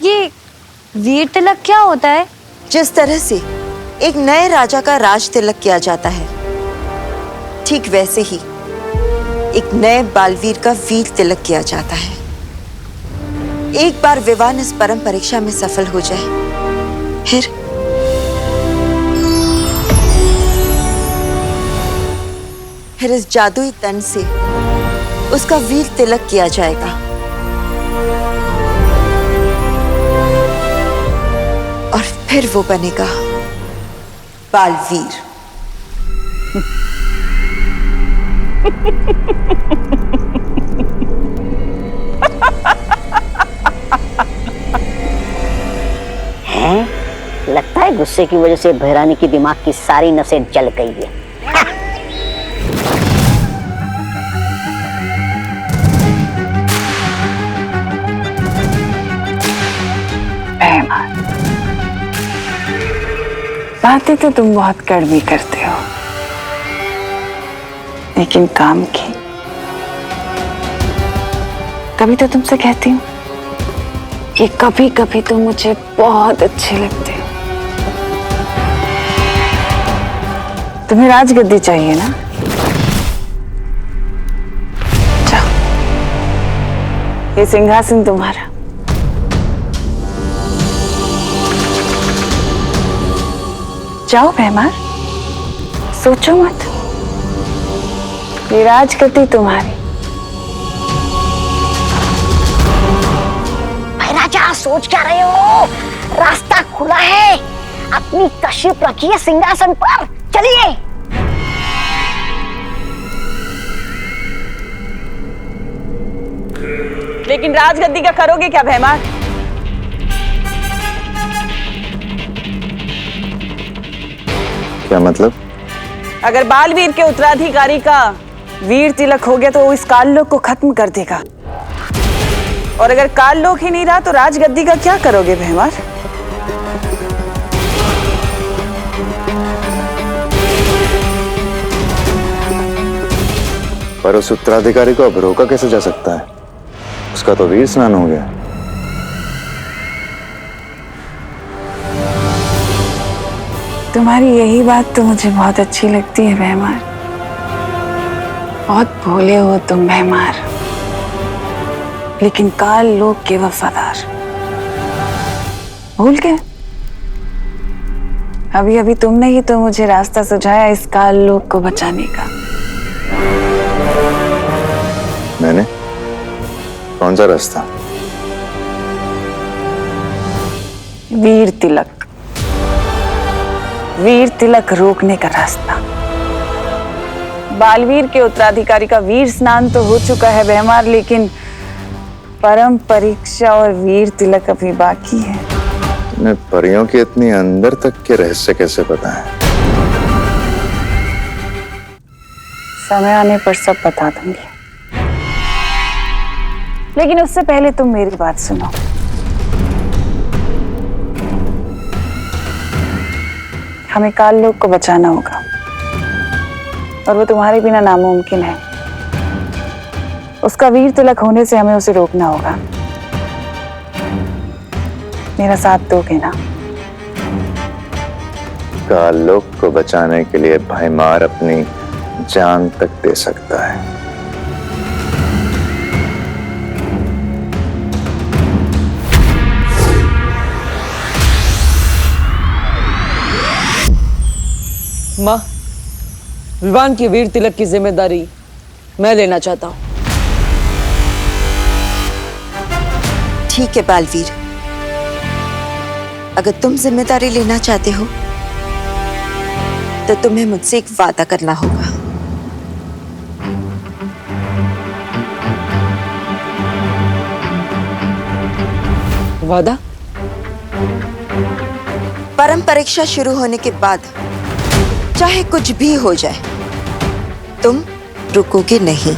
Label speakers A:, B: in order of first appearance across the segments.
A: ये वीर तिलक क्या होता है?
B: जिस तरह से एक नए राजा का राज तिलक किया जाता है, ठीक वैसे ही एक नए बालवीर का वीर तिलक किया जाता है। एक बार विवान इस परम परीक्षा में सफल हो जाए, फिर इस जादुई तन से उसका वीर तिलक किया जाएगा। और फिर वो बनेगा बालवीर।
C: हैं? लगता है गुस्से की वजह से भैरानी की दिमाग की सारी नसें जल गई है।
D: बातें तो तुम बहुत कड़वी करते हो, लेकिन काम की कभी तो तुमसे कहती हूँ कि कभी कभी तुम मुझे बहुत अच्छे लगते हो। तुम्हें राजगद्दी चाहिए ना? जाओ, ये सिंहासन तुम्हारा। जाओ भैमार, सोचो मत, ये राजगद्दी तुम्हारी।
C: भाई राजा, सोच क्या रहे हो? रास्ता खुला है, अपनी तशरीफ रखिए सिंहासन पर, चलिए।
D: लेकिन राजगद्दी का करोगे क्या भैमार?
E: क्या मतलब?
D: अगर बालवीर के उत्तराधिकारी का वीर तिलक हो गया तो वो इस काललोक को खत्म कर देगा, और अगर काललोक ही नहीं रहा तो राजगद्दी का क्या करोगे भैमार?
E: पर उस उत्तराधिकारी को अब रोका कैसे जा सकता है? उसका तो वीर स्नान हो गया।
D: तुम्हारी यही बात तो मुझे बहुत अच्छी लगती है भैमार। बहुत भोले हो तुम भैमार, लेकिन काल लोक के वफादार। भूल गए? अभी अभी तुमने ही तो मुझे रास्ता सुझाया इस काल लोक को बचाने का।
E: मैंने? कौन सा रास्ता?
D: वीर तिलक। वीर तिलक रोकने का रास्ता। बालवीर के उत्तराधिकारी का वीर स्नान तो हो चुका है भैमार, लेकिन परम परीक्षा और वीर तिलक अभी बाकी है।
E: तुम्हें परियों की इतनी अंदर तक के रहस्य कैसे पता है?
D: समय आने पर सब बता दूंगी, लेकिन उससे पहले तुम मेरी बात सुनो। हमें काल लोक को बचाना होगा, और वो तुम्हारे बिना नामुमकिन है। उसका वीर तिलक होने से हमें उसे रोकना होगा। मेरा साथ दोगे ना?
E: काल लोक को बचाने के लिए भैमार अपनी जान तक दे सकता है।
F: माँ, विवान की वीर तिलक की जिम्मेदारी मैं लेना चाहता हूँ।
B: ठीक है बालवीर, अगर तुम जिम्मेदारी लेना चाहते हो तो तुम्हें मुझसे एक वादा करना होगा।
F: वादा?
B: परम परीक्षा शुरू होने के बाद चाहे कुछ भी हो जाए, तुम रुकोगे नहीं।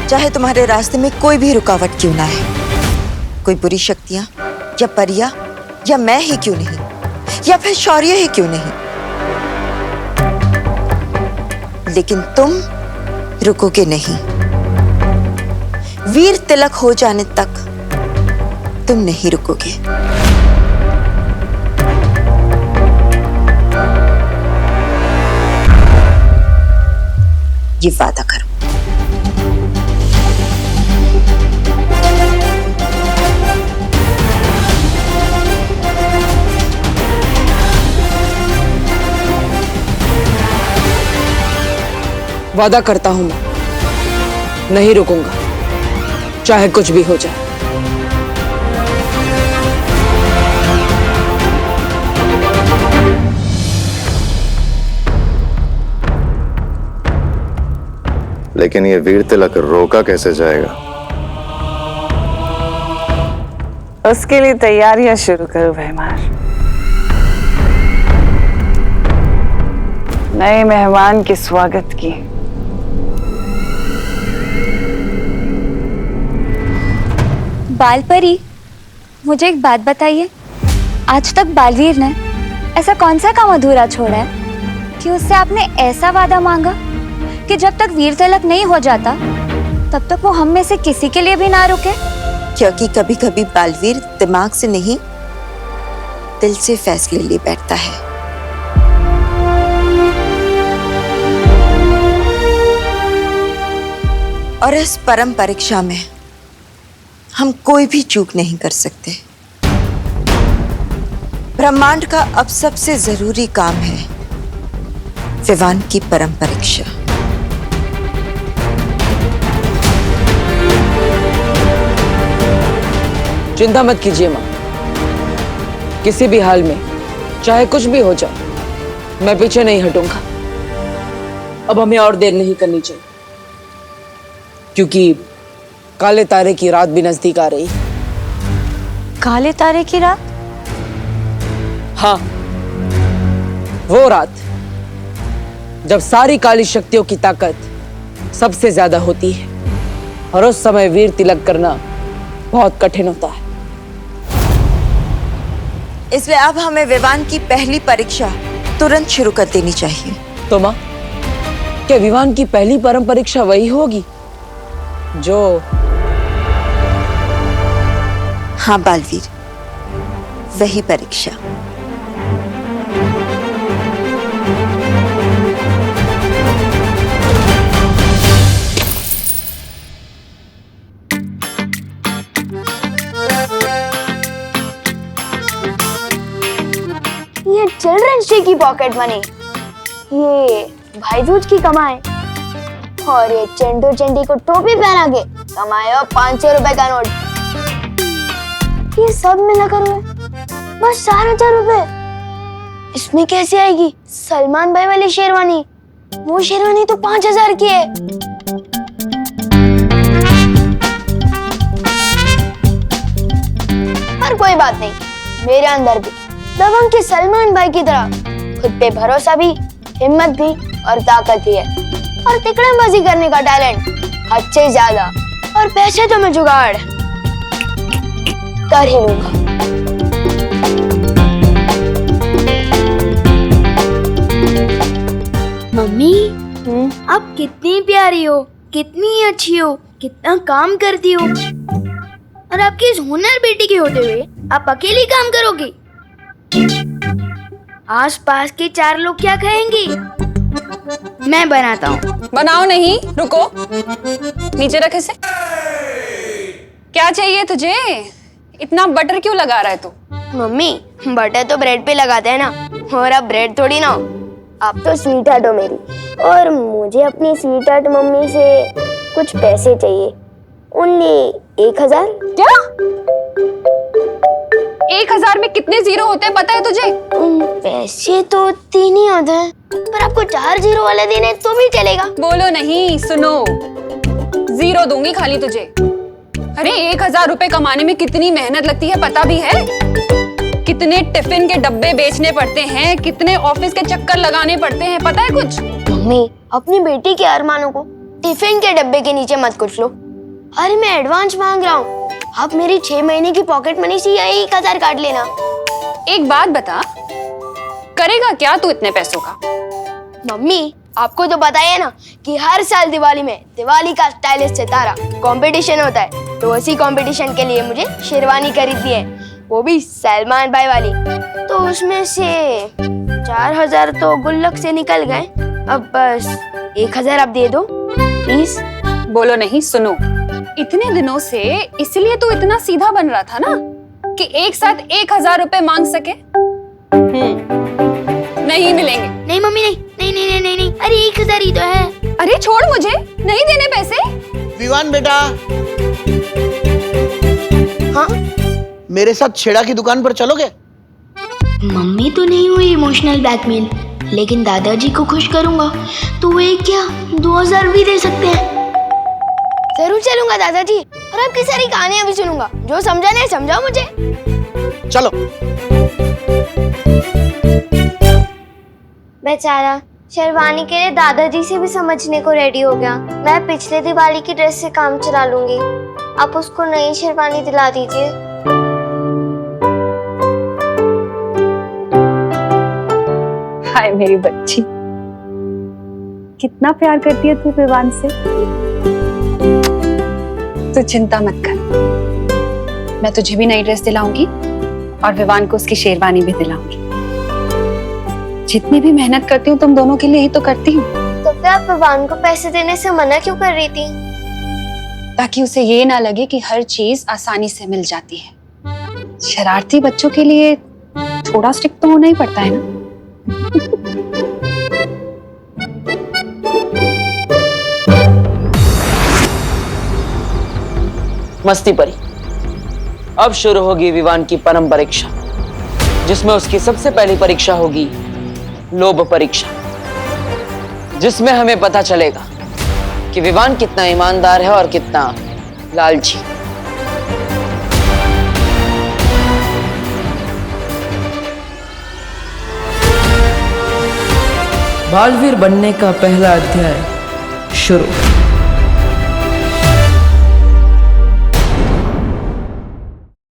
B: चाहे तुम्हारे रास्ते में कोई भी रुकावट क्यों ना है, कोई बुरी शक्तियां या परियां या मैं ही क्यों नहीं, या फिर शौर्य ही क्यों नहीं, लेकिन तुम रुकोगे नहीं। वीर तिलक हो जाने तक तुम नहीं रुकोगे। ये वादा करो।
F: वादा करता हूं मैं नहीं रुकूंगा, चाहे कुछ भी हो जाए।
E: लेकिन ये वीर तिलक रोका कैसे जाएगा?
D: उसके लिए तैयारियां शुरू करो भैमार। नए मेहमान के स्वागत की।
A: बालपरी, मुझे एक बात बताइए, आज तक बालवीर ने ऐसा कौन सा काम अधूरा छोड़ा है कि उससे आपने ऐसा वादा मांगा कि जब तक वीर तिलक नहीं हो जाता तब तक वो हम में से किसी के लिए भी ना रुके?
B: क्योंकि कभी कभी बालवीर दिमाग से नहीं, दिल से फैसले ले बैठता है। और इस परम परीक्षा में हम कोई भी चूक नहीं कर सकते। ब्रह्मांड का अब सबसे जरूरी काम है विवान की परम परीक्षा।
F: चिंता मत कीजिए मां, किसी भी हाल में चाहे कुछ भी हो जाए मैं पीछे नहीं हटूंगा। अब हमें और देर नहीं करनी चाहिए क्योंकि काले तारे की रात भी नजदीक आ रही है।
A: काले तारे की रात?
F: हाँ, वो रात जब सारी काली शक्तियों की ताकत सबसे ज्यादा होती है और उस समय वीर तिलक करना बहुत कठिन होता है।
B: इसलिए अब हमें विवान की पहली परीक्षा तुरंत शुरू कर देनी चाहिए।
F: तो मां, क्या विवान की पहली परम परीक्षा वही होगी जो?
B: हाँ बालवीर, वही परीक्षा।
C: ये चिल्ड्रंस डे की पॉकेट मनी, ये भाई दूज की कमाई, और ये चंडू चंडी को टोपी पहना के कमाए 500 रुपए का नोट, ये सब मिलाकर हुए बस 4,000 रुपए। इसमें कैसे आएगी सलमान भाई वाली शेरवानी? वो शेरवानी तो 5,000 की है। पर कोई बात नहीं, मेरे अंदर भी दबंग के सलमान भाई की तरह खुद पे भरोसा भी, हिम्मत भी और ताकत भी है, और तिकड़मबाजी करने का टैलेंट हद से ज्यादा, और पैसे तो मैं जुगाड़ कर ही लूंगा।
G: मम्मी, आप कितनी प्यारी हो, कितनी अच्छी हो, कितना काम करती हो, और आपकी इस हुनर बेटी के होते हुए आप अकेली काम करोगी? आस पास के 4 लोग क्या कहेंगे? मैं बनाता हूँ।
H: बनाओ नहीं, रुको, नीचे रख इसे। क्या चाहिए तुझे? इतना बटर क्यों लगा रहा है तू?
G: मम्मी, बटर तो ब्रेड पे लगाते हैं ना, और अब ब्रेड थोड़ी ना हो। आप तो स्वीट हार्ट हो मेरी, और मुझे अपनी स्वीट हार्ट मम्मी से कुछ पैसे चाहिए। ओनली 1,000।
H: क्या? 1,000 में कितने जीरो होते हैं पता है तुझे?
G: पैसे तो 3 ही होते हैं, पर आपको 4 जीरो वाले देने तो भी चलेगा।
H: बोलो नहीं, सुनो, जीरो दूंगी खाली तुझे। अरे 1,000 रुपए कमाने में कितनी मेहनत लगती है पता भी है? कितने टिफिन के डब्बे बेचने पड़ते हैं, कितने ऑफिस के चक्कर लगाने पड़ते हैं, पता है कुछ?
G: मम्मी, अपनी बेटी के अरमानों को टिफिन के डब्बे के नीचे मत कुछ लो। अरे मैं एडवांस मांग रहा हूँ, आप मेरी 6 महीने की पॉकेट मनी से यही 1,000 काट लेना।
H: एक बात बता, करेगा क्या तू इतने पैसों का?
G: मम्मी, आपको तो पता है ना कि हर साल दिवाली में दिवाली का स्टाइलिश सितारा कंपटीशन होता है। तो उसी कंपटीशन के लिए मुझे शेरवानी खरीदनी है, वो भी सलमान भाई वाली। तो उसमें से 4000 तो गुल्लक से निकल गए, अब बस 1000 आप दे दो प्लीज।
H: बोलो नहीं, सुनो। इतने दिनों से इसलिए तो इतना सीधा बन रहा था ना कि एक साथ 1000 रुपए मांग सके। नहीं मिलेंगे।
G: नहीं मम्मी, नहीं नहीं नहीं नहीं नहीं, अरे 1000 ही तो है।
H: अरे छोड़, मुझे नहीं देने पैसे।
I: विवान बेटा,
G: हाँ
I: मेरे साथ छेड़ा की दुकान पर चलोगे?
C: मम्मी तो नहीं हुई इमोशनल ब्लैकमेल, लेकिन दादाजी को खुश करूंगा तो वो एक क्या 2000 भी दे सकते हैं।
G: जरूर चलूंगा दादाजी, और आपकी सारी कहानियां भी सुनूंगा। जो समझा नहीं समझाओ मुझे।
I: चलो।
A: बेचारा शेरवानी के लिए दादाजी से भी समझने को रेडी हो गया। मैं पिछले दिवाली की ड्रेस से काम चला लूंगी, आप उसको नई शेरवानी दिला दीजिए।
H: हाय मेरी बच्ची, कितना प्यार करती है तू विवान से। तू चिंता मत कर, मैं तुझे भी नई ड्रेस दिलाऊंगी और विवान को उसकी शेरवानी भी दिलाऊंगी। जितनी भी मेहनत करती हूँ तुम दोनों के लिए ही तो करती हूँ।
A: तो फिर आप विवान को पैसे देने से मना क्यों कर रही थी?
H: ताकि उसे ये ना लगे कि हर चीज आसानी से मिल जाती है। शरारती बच्चों के लिए थोड़ा स्ट्रिक्ट तो होना ही पड़ता है ना।
F: मस्ती परी, अब शुरू होगी विवान की परम परीक्षा, जिसमें उसकी सबसे पहली परीक्षा होगी लोभ परीक्षा, जिसमें हमें पता चलेगा कि विवान कितना ईमानदार है और कितना लालची।
J: बालवीर बनने का पहला अध्याय शुरू।